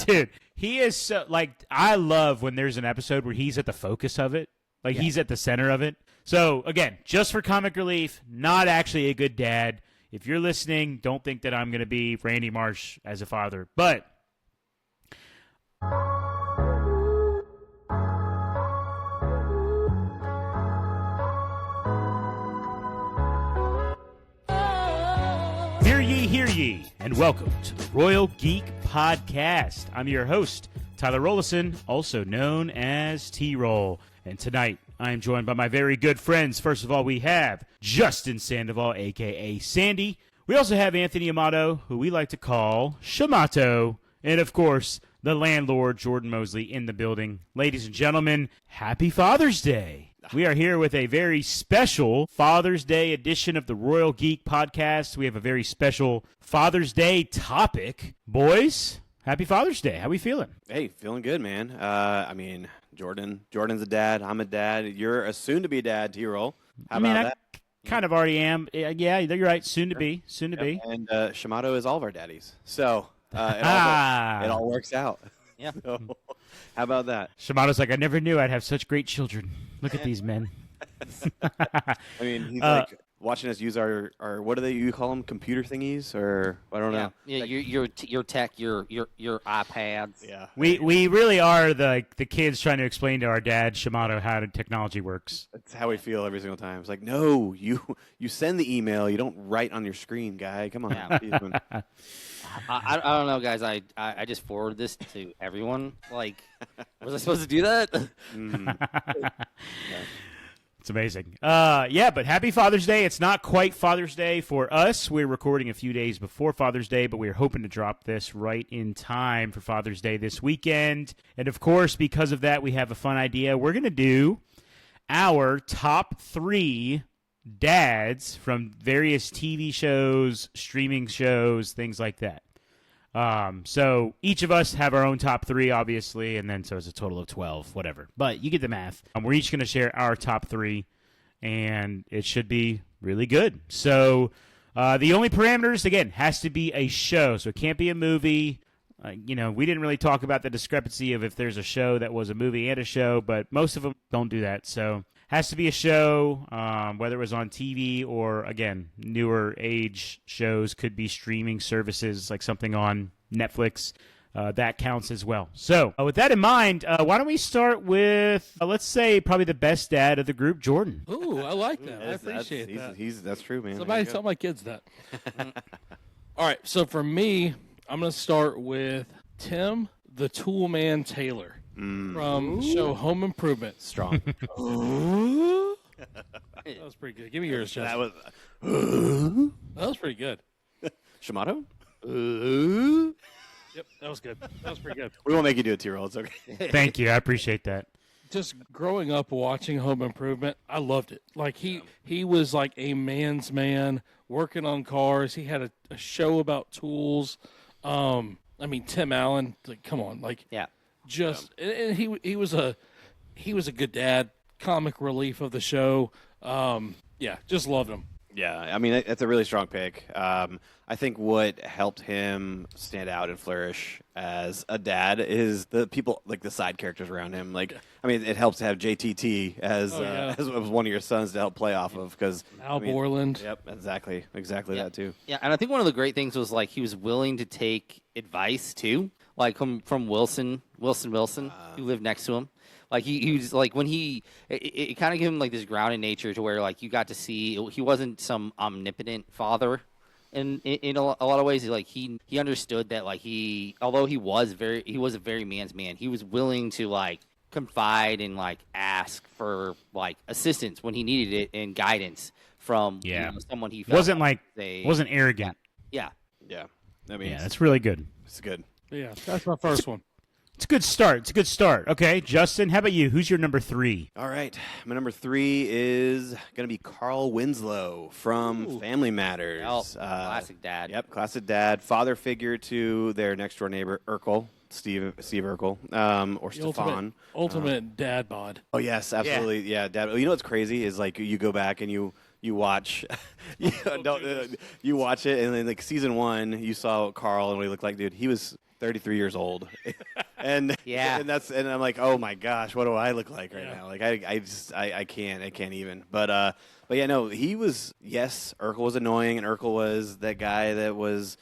Dude, he is so, like, I love when there's an episode where he's at the focus of it. Like, he's at the center of it. So, again, just for comic relief, not actually a good dad. If you're listening, don't think that I'm going to be Randy Marsh as a father. But hear ye, and welcome to the Royal Geek Podcast. I'm your host, Tyler Rollison, also known as T-Roll. And tonight, I am joined by my very good friends. First of all, we have Justin Sandoval, a.k.a. Sandy. We also have Anthony Amato, who we like to call Shamato. And, of course, the landlord, Jordan Mosley, in the building. Ladies and gentlemen, happy Father's Day. We are here with a very special Father's Day edition of the Royal Geek Podcast. We have a very special Father's Day topic. Boys, happy Father's Day. How we feeling? Hey, feeling good, man. Jordan's a dad. I'm a dad. You're a soon-to-be dad, T-Roll. How about that? I kind of already am. Yeah, you're right. Soon to be. And Shamato is all of our daddies. So it all works out. Yeah. So, how about that? Shamato's like, I never knew I'd have such great children. Look at these men. I mean, he's like watching us use our what do you call them? Computer thingies, or I don't know. Yeah, your tech, your iPads. Yeah. We really are the kids trying to explain to our dad Shamato how technology works. That's how we feel every single time. It's like, no, you send the email. You don't write on your screen, guy. Come on. Yeah. I don't know, guys. I just forwarded this to everyone. Like, was I supposed to do that? It's amazing. But happy Father's Day. It's not quite Father's Day for us. We're recording a few days before Father's Day, but we're hoping to drop this right in time for Father's Day this weekend. And, of course, because of that, we have a fun idea. We're going to do our top 3 dads from various TV shows, streaming shows, things like that. So each of us have our own top 3, obviously, and then so it's a total of 12, whatever. But you get the math. We're each going to share our top 3, and it should be really good. So the only parameters, again, has to be a show. So it can't be a movie. We didn't really talk about the discrepancy of if there's a show that was a movie and a show, but most of them don't do that. So has to be a show, whether it was on TV or, again, newer age shows, could be streaming services like something on Netflix. That counts as well. So with that in mind, why don't we start with, let's say, probably the best dad of the group, Jordan. Ooh, I like that. I appreciate that. That's true, man. Somebody tell my kids that. All right, so for me, I'm going to start with Tim the Toolman Taylor. From the show Home Improvement. Strong. That was pretty good. Give me yours, Justin. That was pretty good. Shamato? Yep, that was good. That was pretty good. We won't make you do a T-roll. It's okay. Thank you. I appreciate that. Just growing up watching Home Improvement, I loved it. Like he was like a man's man working on cars. He had a show about tools. Tim Allen, like, come on, like, Yeah. and he was a good dad, comic relief of the show. Just loved him. Yeah, I mean, that's a really strong pick. I think what helped him stand out and flourish as a dad is the people, like the side characters around him. Like, I mean, it helps to have JTT as one of your sons to help play off of, because Al Borland. Yep, exactly that too. Yeah, and I think one of the great things was, like, he was willing to take advice too, like from Wilson, who lived next to him. Like, he was, like, when it kind of gave him, like, this grounded nature to where, like, you got to see he wasn't some omnipotent father. In a lot of ways, like, he understood that, like, although he was a very man's man, he was willing to, like, confide and, like, ask for, like, assistance when he needed it and guidance from someone he felt wasn't arrogant. Yeah. I mean, that's really good. It's good. Yeah, that's my first one. It's a good start. Okay, Justin, how about you? Who's your number 3? All right. My number 3 is going to be Carl Winslow from Family Matters. Classic dad. Yep, classic dad. Father figure to their next-door neighbor, Urkel. Steve Urkel, or The Stefan. Ultimate dad bod. Oh, yes, absolutely. Yeah, dad. You know what's crazy is, like, you go back and you you watch, you watch it, and then like season 1, you saw Carl and what he looked like, dude. He was 33 years old, and Yeah. and I'm like, oh my gosh, what do I look like right now? Like I can't even. But yeah, no, he was. Yes, Urkel was annoying, and Urkel was that guy that was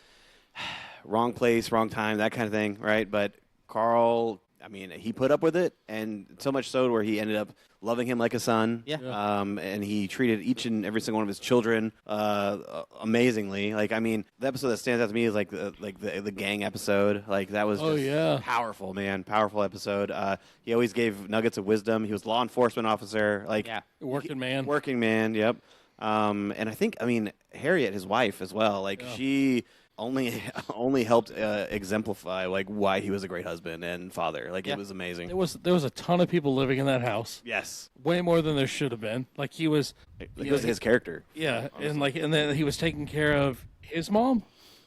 wrong place, wrong time, that kind of thing, right? But Carl, I mean, he put up with it, and so much so where he ended up loving him like a son. Yeah. And he treated each and every single one of his children amazingly. Like, I mean, the episode that stands out to me is like the gang episode. Like, that was just powerful, man. Powerful episode. He always gave nuggets of wisdom. He was law enforcement officer. Like, working man. Working man. Yep. And I think, I mean, Harriet, his wife as well. Like, she only helped exemplify like why he was a great husband and father. Like it was amazing. There was a ton of people living in that house. Yes, way more than there should have been. Like he was, it was his character. Yeah, and then he was taking care of his mom.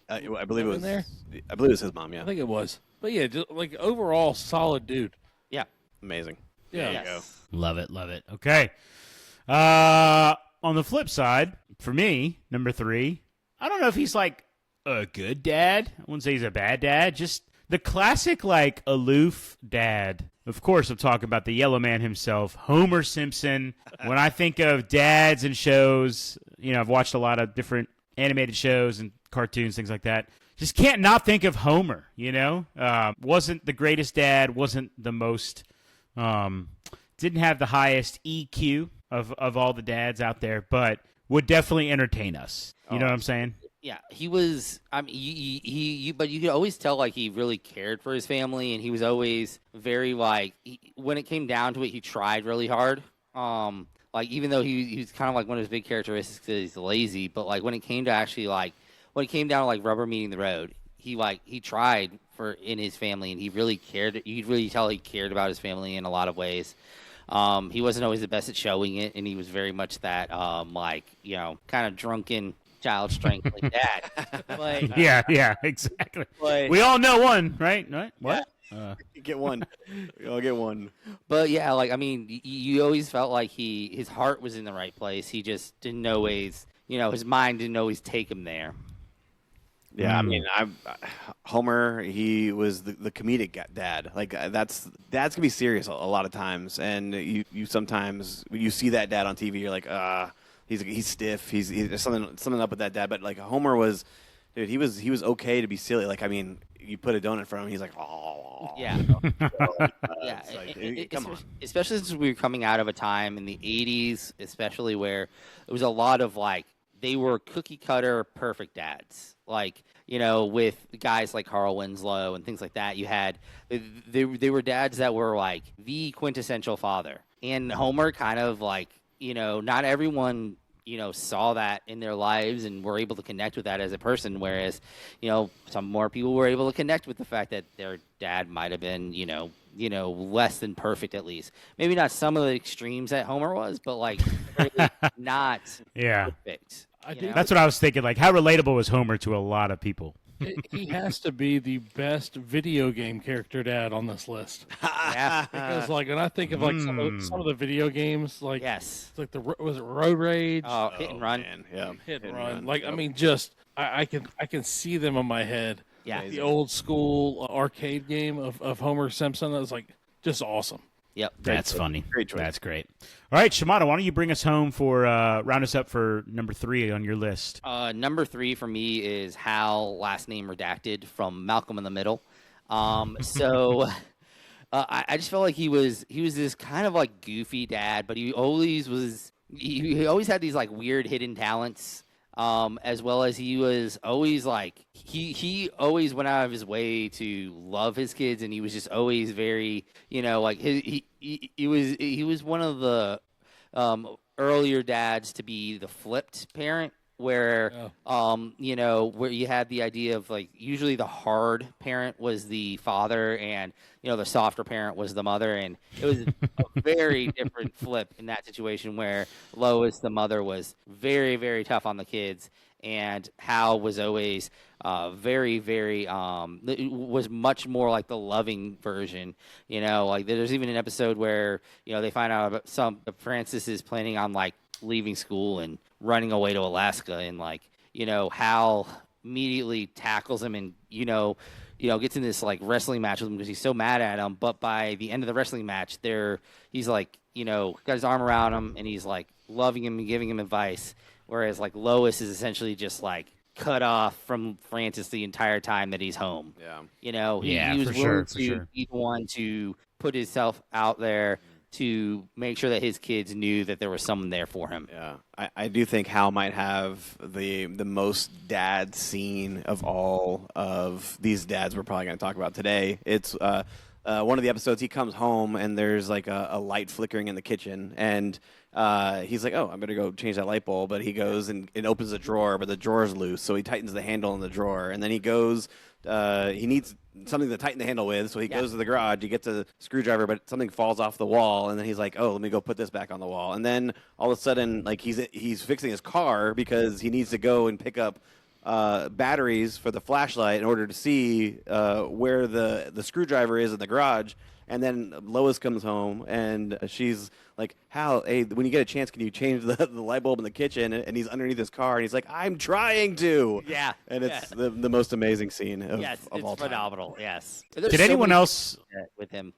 I believe it was there. I believe it was his mom. Yeah, I think it was. But yeah, just like overall solid dude. Yeah, amazing. Yeah, there you go. Love it. Okay. On the flip side, for me, number 3, I don't know if he's like a good dad. I wouldn't say he's a bad dad. Just the classic, like, aloof dad. Of course, I'm talking about the yellow man himself, Homer Simpson. When I think of dads and shows, I've watched a lot of different animated shows and cartoons, things like that. Just can't not think of Homer, Wasn't the greatest dad, wasn't the most, didn't have the highest EQ of all the dads out there, but would definitely entertain us. You know what I'm saying? Yeah, he was. I mean, but you could always tell like he really cared for his family, and he was always very like. When it came down to it, he tried really hard. Like even though he was kind of like one of his big characteristics is he's lazy, but like when it came to actually like when it came down to like rubber meeting the road, he tried for in his family, and he really cared. You could really tell he cared about his family in a lot of ways. He wasn't always the best at showing it, and he was very much that kind of drunken. Child strength like that. But, yeah, exactly. But, we all know one, right? What? You get one. We all get one. But yeah, like I mean, you always felt like his heart was in the right place. He just didn't always, his mind didn't always take him there. Yeah, I mean, Homer. He was the comedic dad. Like dads can be serious a lot of times, and you sometimes when you see that dad on TV, you're like, He's stiff. There's something up with that dad. But like Homer was, dude, he was okay to be silly. Like I mean, you put a donut in front of him, he's like, oh yeah, come on. Especially since we were coming out of a time in the '80s, especially where it was a lot of like they were cookie cutter perfect dads. Like with guys like Carl Winslow and things like that, you had they were dads that were like the quintessential father, and Homer kind of like. Not everyone, saw that in their lives and were able to connect with that as a person. Whereas, some more people were able to connect with the fact that their dad might have been, less than perfect at least. Maybe not some of the extremes that Homer was, but like not perfect. That's what I was thinking. Like, how relatable was Homer to a lot of people? He has to be the best video game character dad on this list. Yeah, because like when I think of like some of the video games, like yes, like was it Road Rage? Oh, Hit and Run. Man. Yeah, Hit and Run. Like I mean, just I can see them in my head. Yeah, the old school arcade game of Homer Simpson. That was like just awesome. Yep, that's funny. Great choice. That's great. All right, Shimada, why don't you bring us home for round us up for number 3 on your list? Number 3 for me is Hal, last name redacted, from Malcolm in the Middle. So I just felt like he was this kind of like goofy dad, but he always had these like weird hidden talents. As well as he was always like he always went out of his way to love his kids, and he was just always very like he was one of the earlier dads to be the flipped parent where where you had the idea of like usually the hard parent was the father and the softer parent was the mother, and it was a very different flip in that situation where Lois, the mother, was very, very tough on the kids, and Hal was always very, very was much more like the loving version. Like there's even an episode where they find out about Francis is planning on like leaving school and running away to Alaska, and like, Hal immediately tackles him and, gets in this like wrestling match with him because he's so mad at him. But by the end of the wrestling match, he's like, got his arm around him and he's like loving him and giving him advice. Whereas like Lois is essentially just like cut off from Francis the entire time that he's home. Yeah. He was willing to be the one to put himself out there to make sure that his kids knew that there was someone there for him. Yeah, I do think Hal might have the most dad scene of all of these dads we're probably going to talk about today. It's one of the episodes. He comes home and there's like a light flickering in the kitchen, and he's like, "Oh, I'm gonna go change that light bulb." But he goes and opens the drawer, but the drawer's loose, so he tightens the handle in the drawer, and then he goes. He needs something to tighten the handle with, so he goes to the garage. He gets a screwdriver, but something falls off the wall, and then he's like, "Oh, let me go put this back on the wall." And then all of a sudden, like he's fixing his car because he needs to go and pick up batteries for the flashlight in order to see where the screwdriver is in the garage. And then Lois comes home, and she's like, "Hal, hey, when you get a chance, can you change the light bulb in the kitchen?" And he's underneath his car, and he's like, "I'm trying to." Yeah. And it's the most amazing scene of all time. Phenomenal. Yes. Did anyone else with him?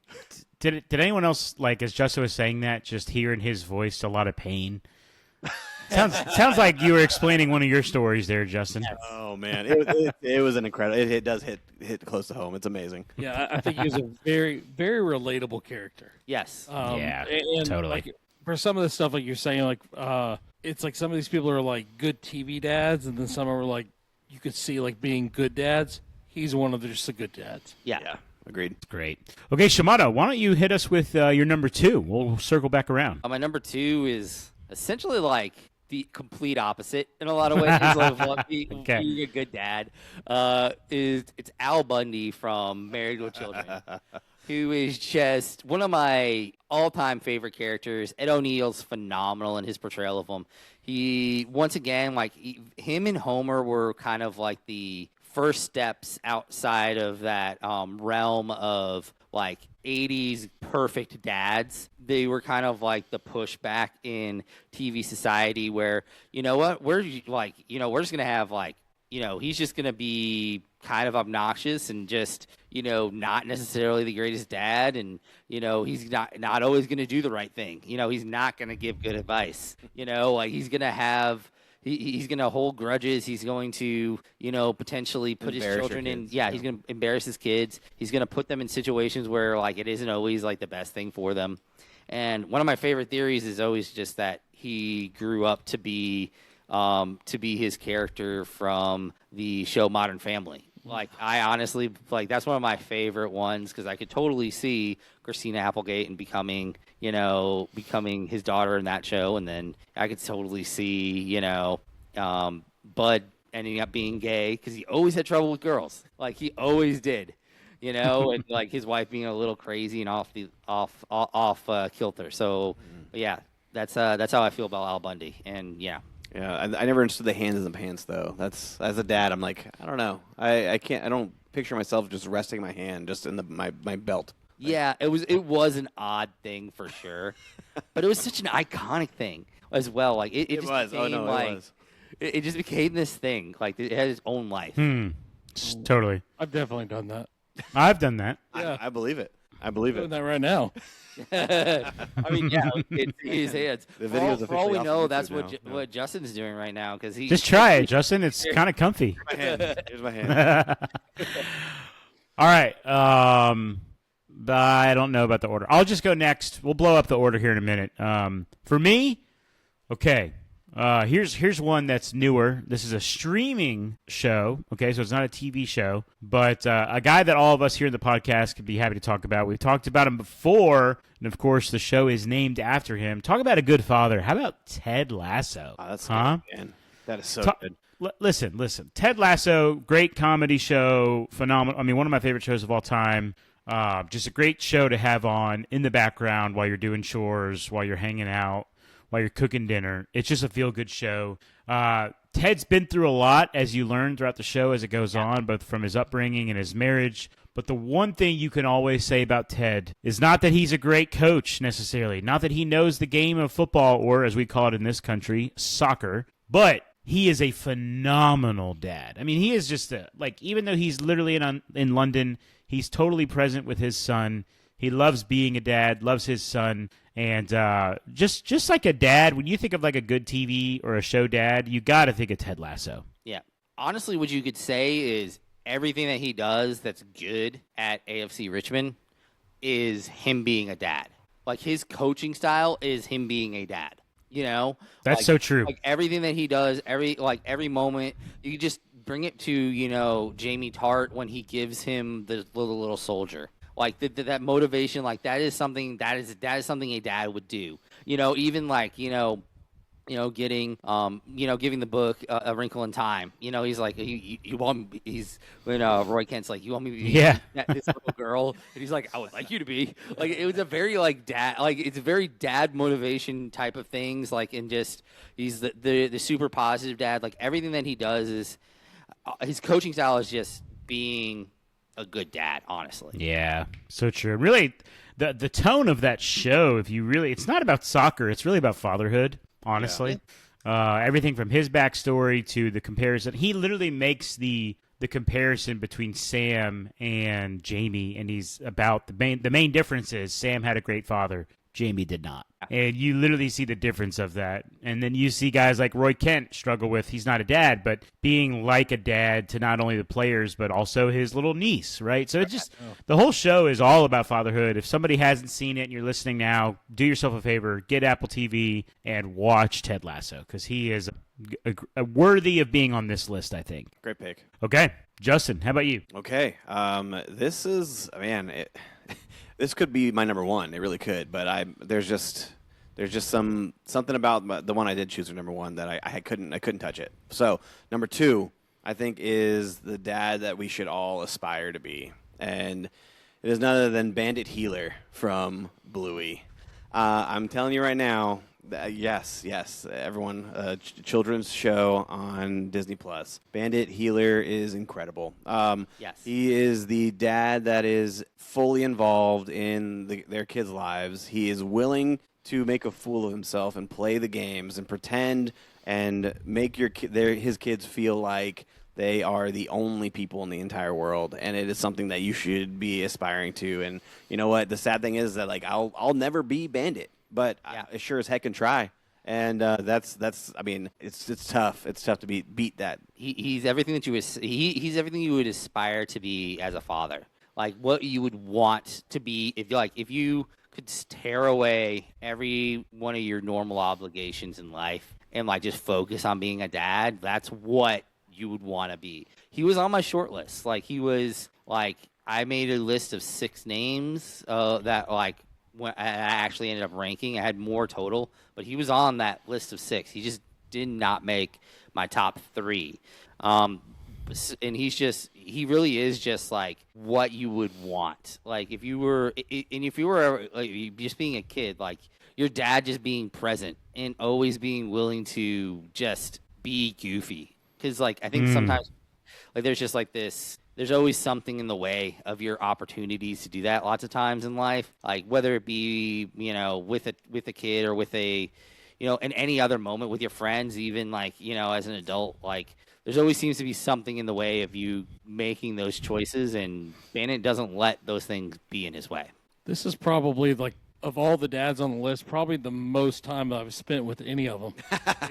Did anyone else, like, as Justin was saying that, just hear in his voice a lot of pain? Sounds like you were explaining one of your stories there, Justin. Oh man, it was an incredible. It does hit close to home. It's amazing. Yeah, I think he was a very, very relatable character. Yes. And totally. Like, for some of the stuff, like you're saying, like it's like some of these people are like good TV dads, and then some are like you could see like being good dads. He's one of just the good dads. Yeah. Agreed. Great. Okay, Shimano, why don't you hit us with your number 2? We'll circle back around. My number 2 is essentially like the complete opposite in a lot of ways of being a good dad. It's Al Bundy from Married with Children, who is just one of my all-time favorite characters. Ed O'Neill's phenomenal in his portrayal of him. He, once again, him and Homer were kind of like the first steps outside of that realm of like 80s perfect dads. They were kind of like the pushback in TV society where, we're just going to have he's just going to be kind of obnoxious and just, not necessarily the greatest dad. And, he's not always going to do the right thing. He's not going to give good advice. He's going to have... He's going to hold grudges. He's going to, potentially put his children in. Yeah, he's going to embarrass his kids. He's going to put them in situations where, like, it isn't always, like, the best thing for them. And one of my favorite theories is always just that he grew up to be his character from the show Modern Family. Like, I honestly, that's one of my favorite ones because I could totally see Christina Applegate and becoming his daughter in that show. And then I could totally see, Bud ending up being gay because he always had trouble with girls. Like, he always did, and like his wife being a little crazy and off kilter. So, yeah, that's how I feel about Al Bundy. And, yeah. Yeah, I never understood the hands in the pants though. That's, as a dad, I'm like, I don't know. I don't picture myself just resting my hand just in my belt. Yeah, it was an odd thing for sure, but it was such an iconic thing as well. Like it just was. became It was. It just became this thing. Like it had its own life. Totally. I've definitely done that. I've done that. Yeah. I believe it. I believe Doing it. that right now. I mean, yeah, it's his hands. The video's For all we officially know, off that's YouTube now. what Justin's doing right now because he Just try it, Justin. It's kind of comfy. My hand. Here's my hand. All right. I don't know about the order. I'll just go next. We'll blow up the order here in a minute. For me, okay. Here's one that's newer. This is a streaming show. Okay, so it's not a TV show, but a guy that all of us here in the podcast could be happy to talk about. We've talked about him before, and of course, the show is named after him. Talk about a good father. How about Ted Lasso? Oh, that's huh? good, man. That is so good. Listen. Ted Lasso, great comedy show, phenomenal. I mean, one of my favorite shows of all time. Just a great show to have on in the background while you're doing chores, while you're hanging out, while you're cooking dinner. It's just a feel-good show. Ted's been through a lot, as you learn throughout the show as it goes on, both from his upbringing and his marriage. But the one thing you can always say about Ted is not that he's a great coach necessarily, not that he knows the game of football, or as we call it in this country, soccer, but he is a phenomenal dad. I mean, he is just even though he's literally in London, he's totally present with his son. He loves being a dad, loves his son, and just like a dad, when you think of like a good TV or a show dad, you got to think of Ted Lasso. Yeah. Honestly, what you could say is everything that he does that's good at AFC Richmond is him being a dad. Like, his coaching style is him being a dad. You know? That's so true. Like, everything that he does, every moment, you just bring it to, Jamie Tart when he gives him the little soldier. Like, that motivation, like, that is something a dad would do. Even like, giving the book A Wrinkle in Time. He's like, when Roy Kent's like, you want me to be this little girl? And he's like, I would like you to be. Like, it was a very dad, it's a very dad motivation type of things. Like, and just, he's the super positive dad. Like, everything that he does is, his coaching style is just being a good dad, honestly. Yeah, so true. Really, the tone of that show, it's not about soccer, it's really about fatherhood, honestly. Yeah. Everything from his backstory to the comparison. He literally makes the comparison between Sam and Jamie, and he's about the main difference is Sam had a great father, Jamie did not. And you literally see the difference of that. And then you see guys like Roy Kent struggle with, he's not a dad, but being like a dad to not only the players, but also his little niece, right? So the whole show is all about fatherhood. If somebody hasn't seen it and you're listening now, do yourself a favor, get Apple TV and watch Ted Lasso, because he is a worthy of being on this list, I think. Great pick. Okay. Justin, how about you? Okay. This is, this could be my number one. It really could, but there's just something about the one I did choose for number one that I couldn't touch it. So number two, I think, is the dad that we should all aspire to be, and it is none other than Bandit Healer from Bluey. I'm telling you right now. Yes, everyone. Children's show on Disney Plus. Bandit Healer is incredible. Yes, he is the dad that is fully involved in their kids' lives. He is willing to make a fool of himself and play the games and pretend and make his kids feel like they are the only people in the entire world, and it is something that you should be aspiring to. And you know what? The sad thing is that I'll never be Bandit. But I sure as heck can try, and that's. I mean, it's tough. It's tough to beat that. He's everything that he's everything you would aspire to be as a father. Like, what you would want to be if you could tear away every one of your normal obligations in life and just focus on being a dad. That's what you would want to be. He was on my short list. He was I made a list of 6 names that when I actually ended up ranking. I had more total, but he was on that list of 6. He just did not make my top 3. And he really is just what you would want. If you were just being a kid, your dad just being present and always being willing to just be goofy. Because I think sometimes there's just this. There's always something in the way of your opportunities to do that lots of times in life, whether it be, with a kid or with in any other moment with your friends, even as an adult, there's always seems to be something in the way of you making those choices, and Bandit doesn't let those things be in his way. This is probably of all the dads on the list, probably the most time I've spent with any of them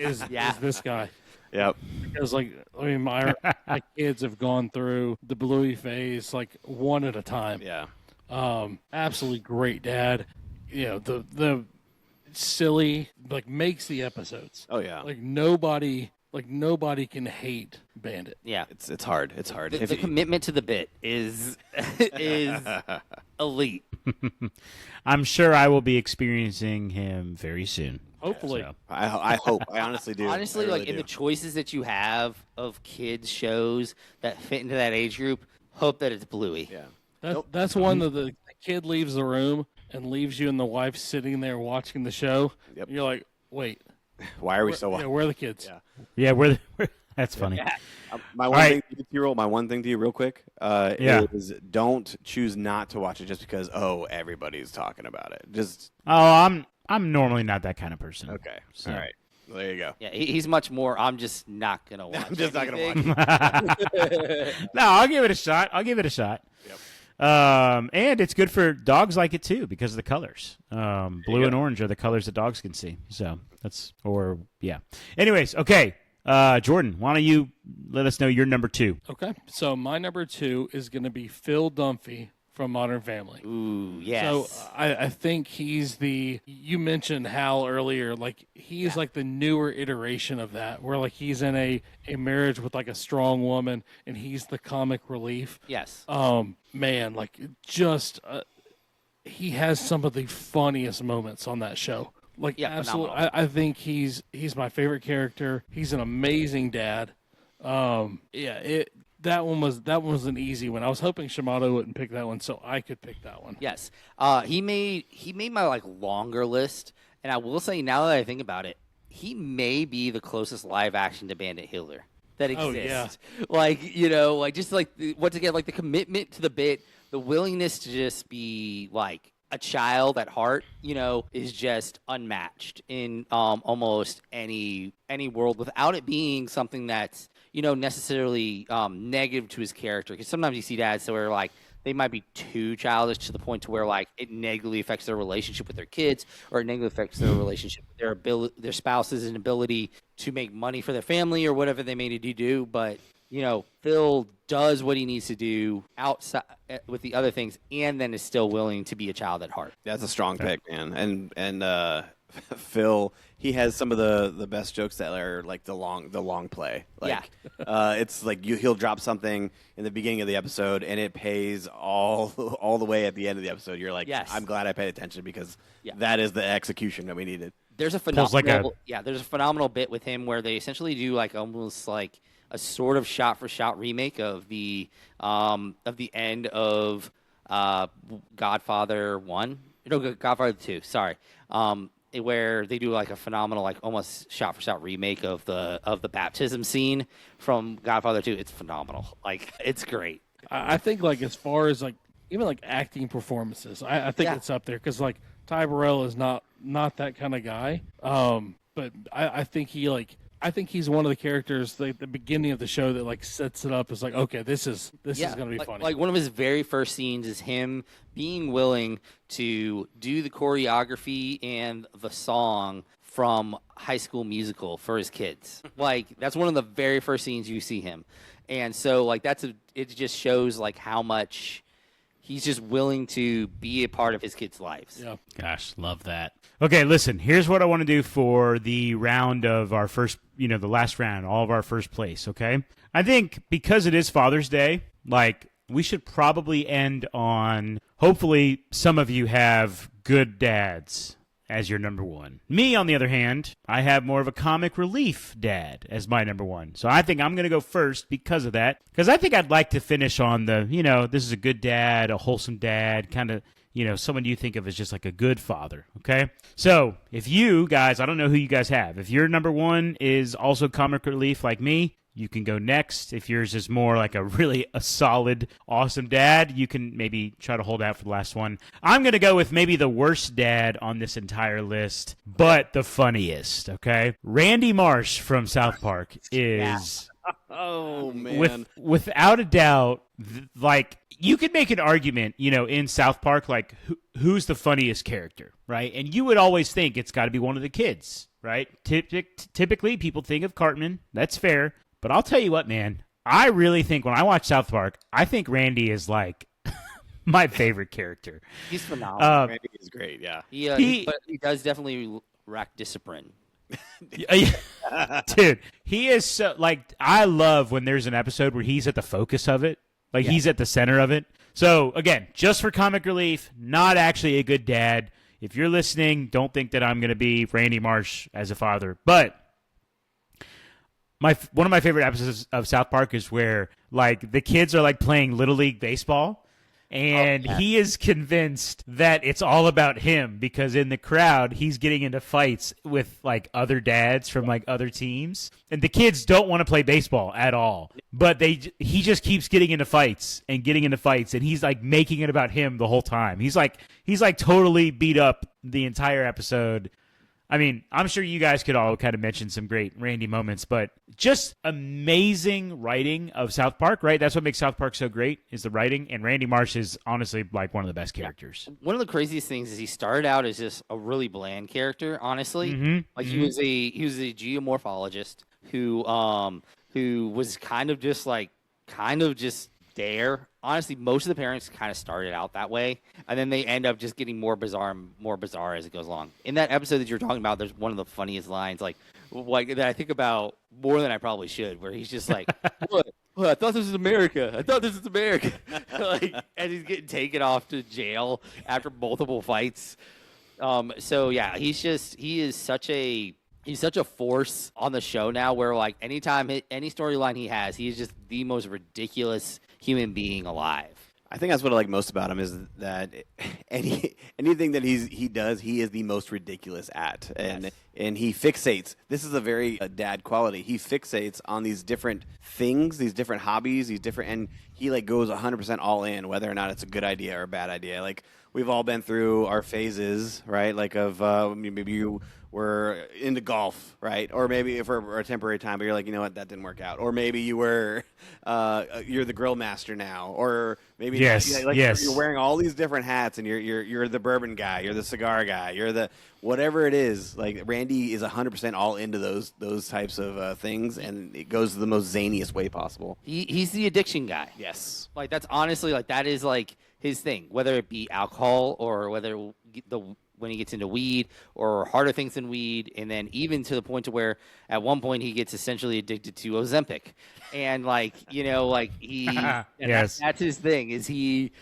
is this guy. Yep. Because my kids have gone through the Bluey phase one at a time. Yeah. Absolutely great dad. The silly makes the episodes. Oh yeah. Nobody can hate Bandit. Yeah. It's hard. It's hard. The commitment to the bit is elite. I'm sure I will be experiencing him very soon. Hopefully. So. I hope. I honestly do. Honestly, really in do. the choices that you have of kids shows that fit into that age group, hope that it's Bluey. Yeah. That's one that the kid leaves the room and leaves you and the wife sitting there watching the show. Yep. You're like, wait, Why are we so? Yeah, where are the kids? Yeah. Yeah, that's funny. My All right. one thing to you real quick Yeah. is don't choose not to watch it just because everybody's talking about it. Just Oh, I'm normally not that kind of person. okay. So. All right. Well, there you go. Yeah, he's much more. I'm just not gonna watch. I'm just not gonna anything. No, I'll give it a shot. Yep. And it's good for dogs like it too because of the colors. Blue and orange are the colors that dogs can see. So yeah. Anyways, okay. Jordan, why don't you let us know your number 2? Okay, so my number 2 is going to be Phil Dunphy from Modern Family. Ooh, yes. So I think he's you mentioned Hal earlier, like he's like the newer iteration of that, where like he's in a marriage with like a strong woman and he's the comic relief. Yes. Man, like just he has some of the funniest moments on that show. Like absolutely, phenomenal. I think he's my favorite character. He's an amazing dad. That one was an easy one. I was hoping Shimano wouldn't pick that one, so I could pick that one. Yes. He made my like longer list, and I will say now that I think about it, he may be the closest live action to Bandit Hitler that exists. Oh, yeah. Like, like just like once again, like the commitment to the bit, the willingness to just be like a child at heart, is just unmatched in almost any world without it being something that's necessarily negative to his character. Because sometimes you see dads where like they might be too childish to the point to where like it negatively affects their relationship with their kids, or it negatively affects their relationship with their spouses and ability to make money for their family or whatever they may need to do. But Phil does what he needs to do outside with the other things, and then is still willing to be a child at heart. That's a strong pick, man. And Phil, he has some of the best jokes that are like the long play. Like, it's like he'll drop something in the beginning of the episode, and it pays all the way at the end of the episode. You're like, yes. I'm glad I paid attention because that is the execution that we needed. There's a phenomenal, there's a phenomenal bit with him where they essentially do like almost like a sort of shot-for-shot remake of the end of Godfather 1. No, Godfather 2, sorry. Where they do like a phenomenal, like almost shot-for-shot remake of the baptism scene from Godfather 2. It's phenomenal. Like, it's great. I think like as far as like even like acting performances, I think it's up there because like Ty Burrell is not that kind of guy. But I think he's one of the characters at the beginning of the show that like sets it up as like, okay, this is going to be funny. Like one of his very first scenes is him being willing to do the choreography and the song from High School Musical for his kids. Like that's one of the very first scenes you see him. And so like it just shows like how much he's just willing to be a part of his kids' lives. Yeah. Gosh, love that. Okay, listen, here's what I want to do for the round of our first, the last round, all of our first place, okay? I think because it is Father's Day, like, we should probably end on, hopefully, some of you have good dads as your number 1. Me, on the other hand, I have more of a comic relief dad as my number 1. So I think I'm going to go first because of that. Because I think I'd like to finish on the, this is a good dad, a wholesome dad, kind of, someone you think of as just like a good father, okay? So if you guys, I don't know who you guys have. If your number 1 is also comic relief like me, you can go next. If yours is more like a solid, awesome dad, you can maybe try to hold out for the last one. I'm going to go with maybe the worst dad on this entire list, but the funniest, okay? Randy Marsh from South Park is... Oh, man. Without a doubt, like, you could make an argument, in South Park, like, who's the funniest character, right? And you would always think it's got to be one of the kids, right? Typically, people think of Cartman. That's fair. But I'll tell you what, man. I really think when I watch South Park, I think Randy is, like, my favorite character. He's phenomenal. Randy is great, yeah. But he does definitely lack discipline. Dude, he is so, like, I love when there's an episode where he's at the focus of it. Like, he's at the center of it. So, again, just for comic relief, not actually a good dad. If you're listening, don't think that I'm going to be Randy Marsh as a father. But one of my favorite episodes of South Park is where, like, the kids are, like, playing Little League baseball. And he is convinced that it's all about him because in the crowd, he's getting into fights with like other dads from like other teams. And the kids don't want to play baseball at all. But he just keeps getting into fights. And he's like making it about him the whole time. He's like totally beat up the entire episode. I mean, I'm sure you guys could all kind of mention some great Randy moments, but just amazing writing of South Park, right? That's what makes South Park so great is the writing, and Randy Marsh is honestly like one of the best characters. One of the craziest things is he started out as just a really bland character, honestly. Like he was a geomorphologist who was kind of just there. Honestly, most of the parents kind of started out that way, and then they end up just getting more bizarre and more bizarre as it goes along. In that episode that you're talking about, there's one of the funniest lines, like that I think about more than I probably should, where he's just like, "What? I thought this was America. Like, and he's getting taken off to jail after multiple fights. So yeah, he is such a force on the show now where like anytime any storyline he has, he is just the most ridiculous human being alive. I think that's what I like most about him is that anything that he does, he is the most ridiculous at, and he fixates. This is a very dad quality. He fixates on these different things, these different hobbies, and he like goes 100% all in, whether or not it's a good idea or a bad idea. Like we've all been through our phases, right? Like of maybe you were into golf, right? Or maybe for a temporary time, but you're like, you know what, that didn't work out. Or maybe you were, you're the grill master now. Or maybe you're wearing all these different hats, and you're the bourbon guy, you're the cigar guy, you're the whatever it is. Like Randy is 100% all into those types of things, and it goes the most zaniest way possible. He's the addiction guy. Yes, like that's honestly like that is like his thing, whether it be alcohol or whether when he gets into weed or harder things than weed, and then even to the point to where at one point he gets essentially addicted to Ozempic, and like he that's his thing is he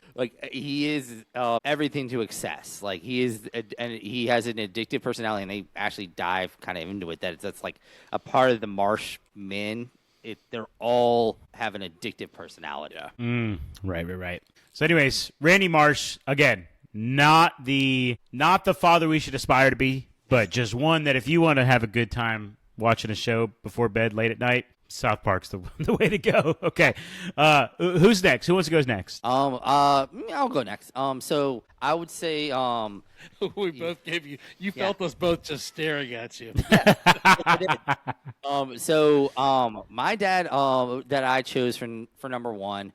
is everything to excess. Like he is and he has an addictive personality, and they actually dive kind of into it that's like a part of the Marsh men. They're all have an addictive personality. Yeah. Right. So anyways, Randy Marsh, again, not the father we should aspire to be, but just one that if you want to have a good time watching a show before bed late at night, South Park's the way to go. Okay. Who's next? Who wants to go next? I'll go next. So I would say we both gave you felt us both just staring at you. So my dad that I chose for number one,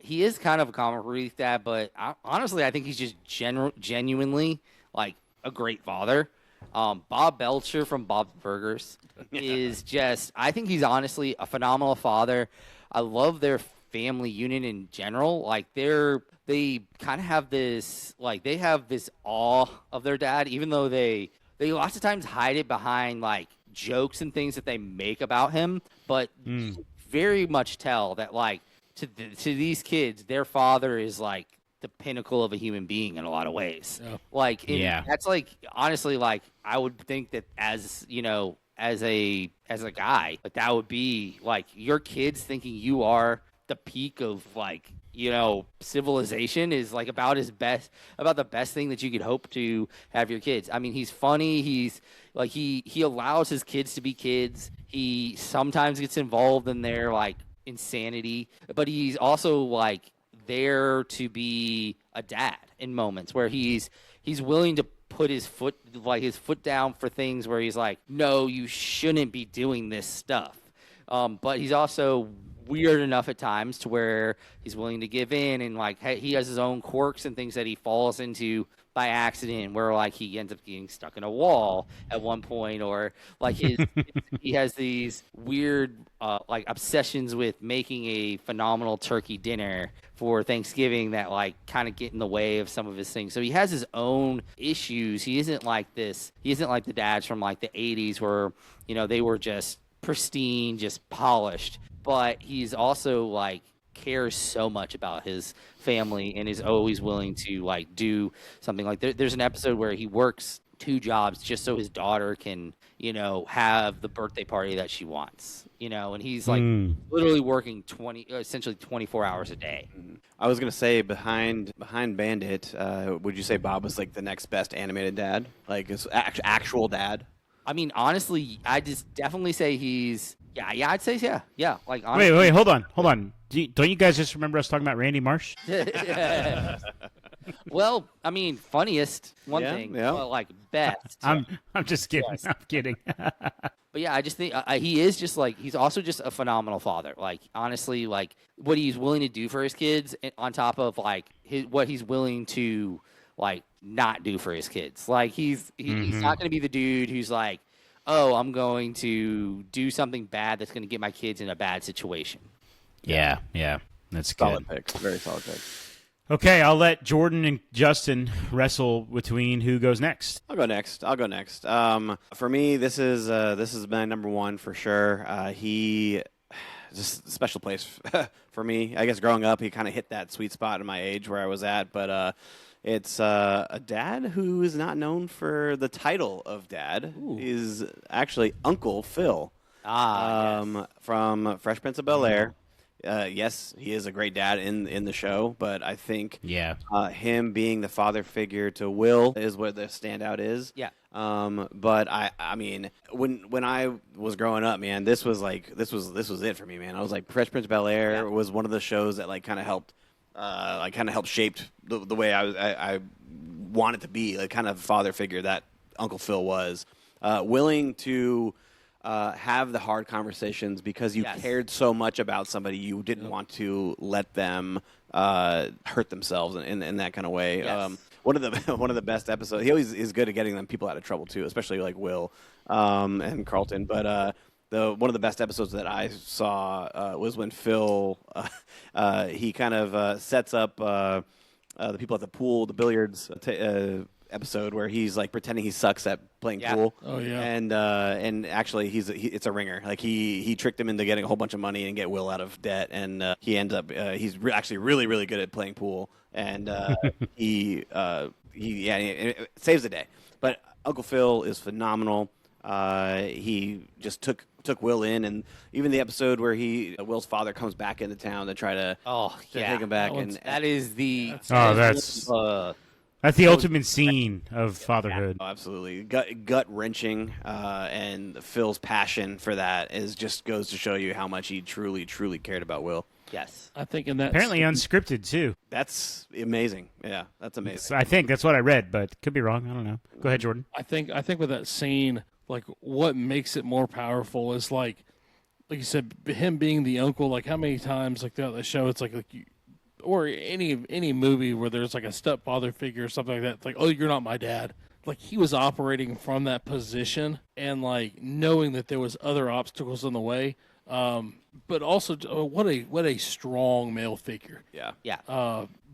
he is kind of a comic relief dad, but honestly I think he's just genuinely like a great father. Bob Belcher from Bob's Burgers is just, I think he's honestly a phenomenal father. I love their family unit in general. Like they kind of have this, like they have this awe of their dad, even though they lots of times hide it behind like jokes and things that they make about him. But you very much tell that like to these kids, their father is like the pinnacle of a human being in a lot of ways. Yeah. That's like honestly, like I would think that as a guy, like that would be like your kids thinking you are the peak of like civilization is like about the best thing that you could hope to have your kids. I mean, he's funny. He's like he allows his kids to be kids. He sometimes gets involved in their like insanity, but he's also like there to be a dad in moments where he's willing to put his foot down for things where he's like, no, you shouldn't be doing this stuff. But he's also weird enough at times to where he's willing to give in, and like he has his own quirks and things that he falls into by accident, where like he ends up getting stuck in a wall at one point, or like he has these weird like obsessions with making a phenomenal turkey dinner for Thanksgiving that like kind of get in the way of some of his things. So he has his own issues. He isn't like this. He isn't like the dads from like the 80s where they were just pristine, just polished. But he's also like cares so much about his family and is always willing to like do something. Like there's an episode where he works 2 jobs just so his daughter can, have the birthday party that she wants, and he's like literally working essentially 24 hours a day. I was gonna say behind Bandit, would you say Bob was like the next best animated dad, like his actual dad? I mean, honestly, I just definitely say he's I'd say yeah. Like honestly, Wait, hold on. Don't you guys just remember us talking about Randy Marsh? Well, I mean, funniest one Yeah, thing, yeah. but like best. I'm just kidding. Yes. I'm kidding. But yeah, I just think he is just like he's also just a phenomenal father. Like honestly, like what he's willing to do for his kids, on top of like what he's willing to like not do for his kids. Like he's not going to be the dude who's like, oh, I'm going to do something bad that's going to get my kids in a bad situation. Yeah, that's good. Solid pick, very solid pick. Okay, I'll let Jordan and Justin wrestle between who goes next. I'll go next. For me, this is my number one for sure. He just a special place for me. I guess growing up, he kind of hit that sweet spot in my age where I was at. But it's a dad who is not known for the title of dad. He's actually Uncle Phil. Yes. From Fresh Prince of Bel-Air. Yes, he is a great dad in the show, but I think him being the father figure to Will is where the standout is. Yeah. But I mean, when I was growing up, man, this was it for me, man. I was like, Fresh Prince of Bel-Air was one of the shows that like kind of helped shaped the way I wanted to be, like kind of father figure that Uncle Phil was, willing to have the hard conversations because you cared so much about somebody. You didn't want to let them hurt themselves in that kind of way. Yes. One of the best episodes. He always is good at getting them people out of trouble too, especially like Will and Carlton. But one of the best episodes that I saw was when Phil he kind of sets up the people at the pool, the billiards episode where he's like pretending he sucks at playing pool. Oh yeah. And actually it's a ringer. Like he tricked him into getting a whole bunch of money and get Will out of debt, and he ends up he's actually really really good at playing pool, and he saves the day. But Uncle Phil is phenomenal. He just took Will in, and even the episode where Will's father comes back into town to try to take him back, and that is the That's the ultimate scene of fatherhood. Oh, absolutely, gut wrenching, and Phil's passion for that just goes to show you how much he truly cared about Will. Yes, I think in that Apparently unscripted too. That's amazing. Yeah, that's amazing. I think that's what I read, but could be wrong. I don't know. Go ahead, Jordan. I think with that scene, like what makes it more powerful is like you said, him being the uncle. Like how many times like throughout the show, it's like you, or any movie where there's like a stepfather figure or something like that. It's like, oh, you're not my dad. Like he was operating from that position and like knowing that there was other obstacles in the way. But also, what a strong male figure. Yeah.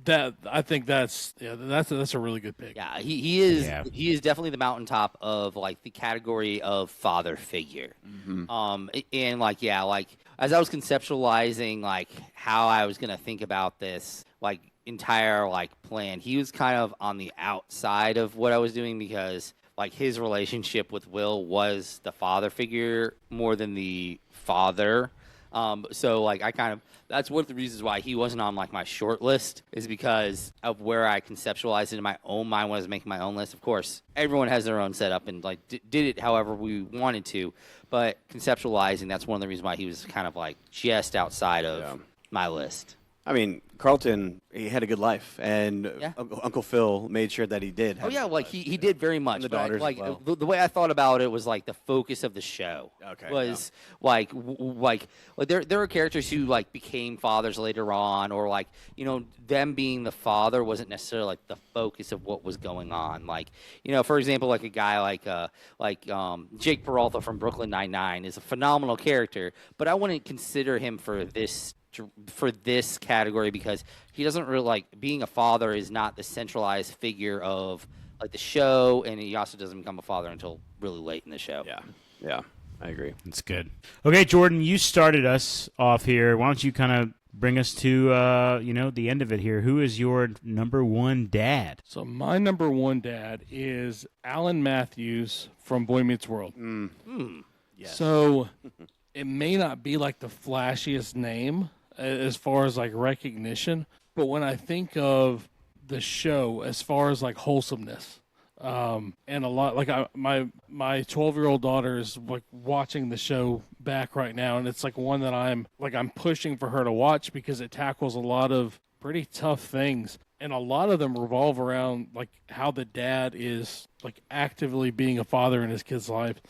That I think that's a really good pick. Yeah, he is definitely the mountaintop of like the category of father figure. And like as I was conceptualizing like how I was gonna think about this like entire like plan, he was kind of on the outside of what I was doing because like his relationship with Will was the father figure more than the father. So like that's one of the reasons why he wasn't on like my short list is because of where I conceptualized it in my own mind when I was making my own list. Of course, everyone has their own setup and like did it however we wanted to, but conceptualizing, that's one of the reasons why he was kind of like just outside of my list. I mean, Carlton, he had a good life, and Uncle Phil made sure that he did. Oh yeah, like he did very much. And the but daughters like as well. the way I thought about it was like the focus of the show. Okay, was like there are characters who like became fathers later on, or like them being the father wasn't necessarily like the focus of what was going on. Like for example, like a guy like Jake Peralta from Brooklyn Nine-Nine is a phenomenal character, but I wouldn't consider him for this category because he doesn't really like being a father is not the centralized figure of like the show, and he also doesn't become a father until really late in the show. Yeah, I agree. That's good. Okay, Jordan, you started us off here. Why don't you kind of bring us to the end of it here. Who is your number one dad? So my number one dad is Alan Matthews from Boy Meets World. Yes. So it may not be like the flashiest name as far as like recognition, but when I think of the show as far as like wholesomeness, and a lot like my 12-year-old daughter is like watching the show back right now, and it's like one that I'm pushing for her to watch because it tackles a lot of pretty tough things, and a lot of them revolve around like how the dad is like actively being a father in his kid's life.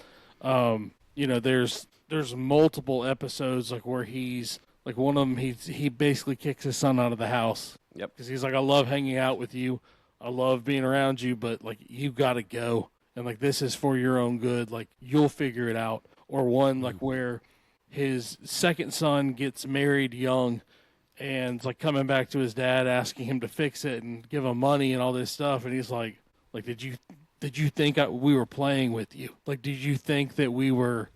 There's multiple episodes like where he's like, one of them he basically kicks his son out of the house. Yep. Because he's like, I love hanging out with you, I love being around you, but like you got to go, and like this is for your own good, like you'll figure it out. Or one like where his second son gets married young and like coming back to his dad asking him to fix it and give him money and all this stuff, and he's like did you think we were playing with you? Like, did you think that we were,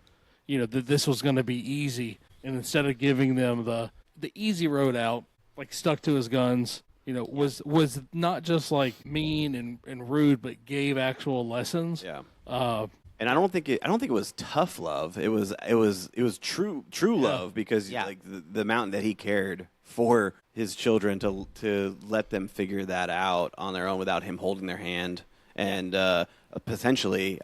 that this was going to be easy? And instead of giving them the easy road out, like stuck to his guns, was not just like mean and rude, but gave actual lessons. Yeah. And I don't think it was tough love. It was true love, because like the amount that he cared for his children to let them figure that out on their own without him holding their hand and potentially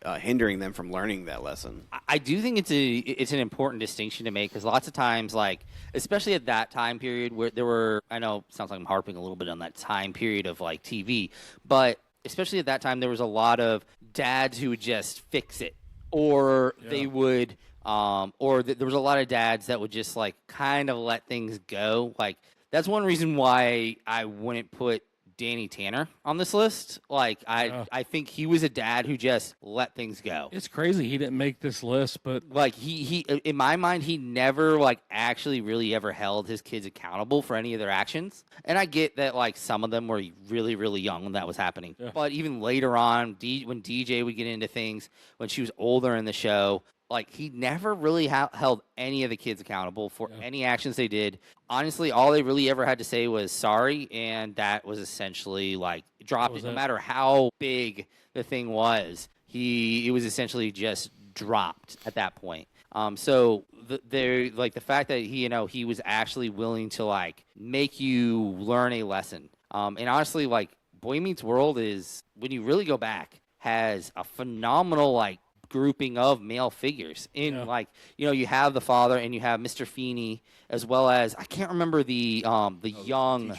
hindering them from learning that lesson. I do think it's an important distinction to make, because lots of times, like especially at that time period where there were, I know it sounds like I'm harping a little bit on that time period of like TV, but especially at that time there was a lot of dads who would just fix it, or they would there was a lot of dads that would just like kind of let things go. Like that's one reason why I wouldn't put Danny Tanner on this list. Like I think he was a dad who just let things go. It's crazy he didn't make this list, but like he in my mind, he never like actually really ever held his kids accountable for any of their actions. And I get that like some of them were really, really young when that was happening. Yeah. But even later on, when DJ would get into things, when she was older in the show, like he never really held any of the kids accountable for any actions they did. Honestly, all they really ever had to say was sorry, and that was essentially like dropped it. No matter how big the thing was, it was essentially just dropped at that point. So the fact that he was actually willing to like make you learn a lesson. And honestly, like Boy Meets World is, when you really go back, has a phenomenal like grouping of male figures in like you have the father and you have Mr. Feeney, as well as I can't remember the young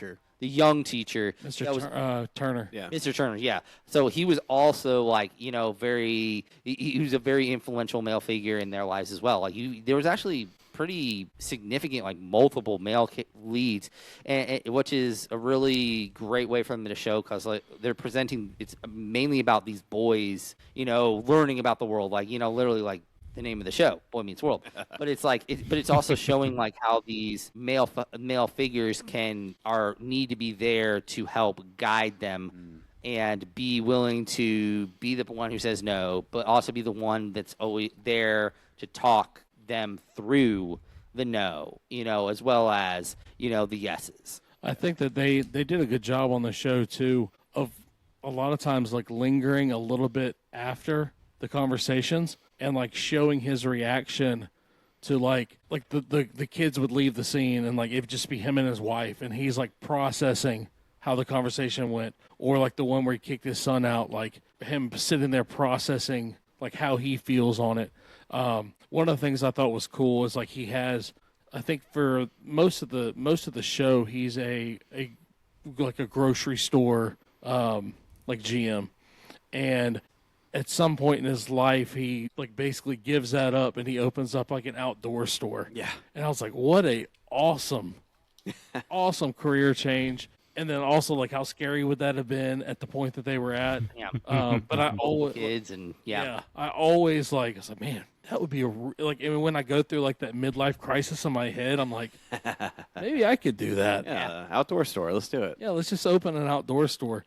teacher, Mr. Turner. Yeah. Mr. Turner, yeah. So he was also like, he was a very influential male figure in their lives as well. Like there was actually pretty significant, like multiple male leads, and which is a really great way for them to show, because like they're presenting, it's mainly about these boys, learning about the world, like literally like the name of the show, Boy Meets World. But it's like, but it's also showing like how these male figures need to be there to help guide them. And be willing to be the one who says no, but also be the one that's always there to talk them through the no, as well as, the yeses. I think that they did a good job on the show too, of a lot of times like lingering a little bit after the conversations and like showing his reaction to like the kids would leave the scene and like it'd just be him and his wife, and he's like processing how the conversation went, or like the one where he kicked his son out, like him sitting there processing like how he feels on it. One of the things I thought was cool is like he has, I think for most of the show, he's a grocery store like GM, and at some point in his life he like basically gives that up and he opens up like an outdoor store. Yeah, and I was like, what a awesome career change. And then also, like, how scary would that have been at the point that they were at? Yeah. But I always kids and I always like, I was like, man, that would be when I go through like that midlife crisis in my head, I'm like, maybe I could do that. Yeah, outdoor store. Let's do it. Yeah, let's just open an outdoor store.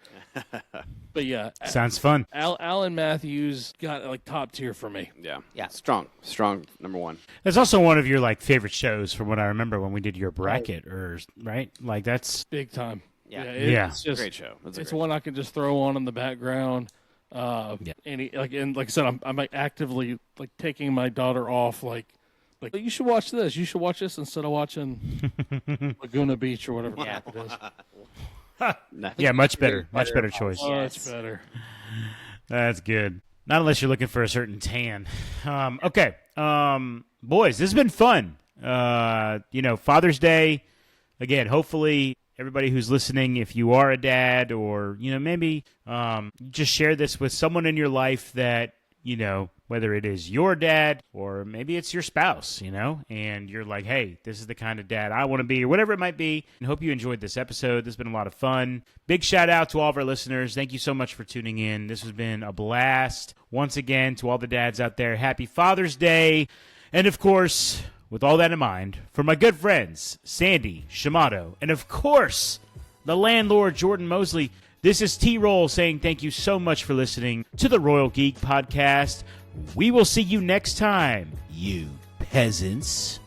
But yeah, Sounds fun. Alan Matthews got like top tier for me. Yeah. Strong number one. That's also one of your like favorite shows from what I remember when we did your bracket, or right? Like that's Big time. Yeah. It's just Great show. That's a it's great one I can just throw on in the background. And like I said, I'm like actively like taking my daughter off. Like you should watch this. You should watch this instead of watching Laguna Beach or whatever Yeah. it is. Nice. yeah, much better choice. Much better. That's good. Not unless you're looking for a certain tan. Okay, boys, this has been fun. Father's Day. Again, hopefully everybody who's listening, if you are a dad, or maybe just share this with someone in your life that whether it is your dad or maybe it's your spouse, and you're like, hey, this is the kind of dad I want to be, or whatever it might be. And hope you enjoyed this episode. This has been a lot of fun. Big shout out to all of our listeners. Thank you so much for tuning in. This has been a blast. Once again, to all the dads out there, happy Father's Day. And of course, with all that in mind, for my good friends, Sandy, Shamato, and of course, the landlord, Jordan Mosley, this is T-Roll saying thank you so much for listening to the Royal Geek Podcast. We will see you next time, you peasants.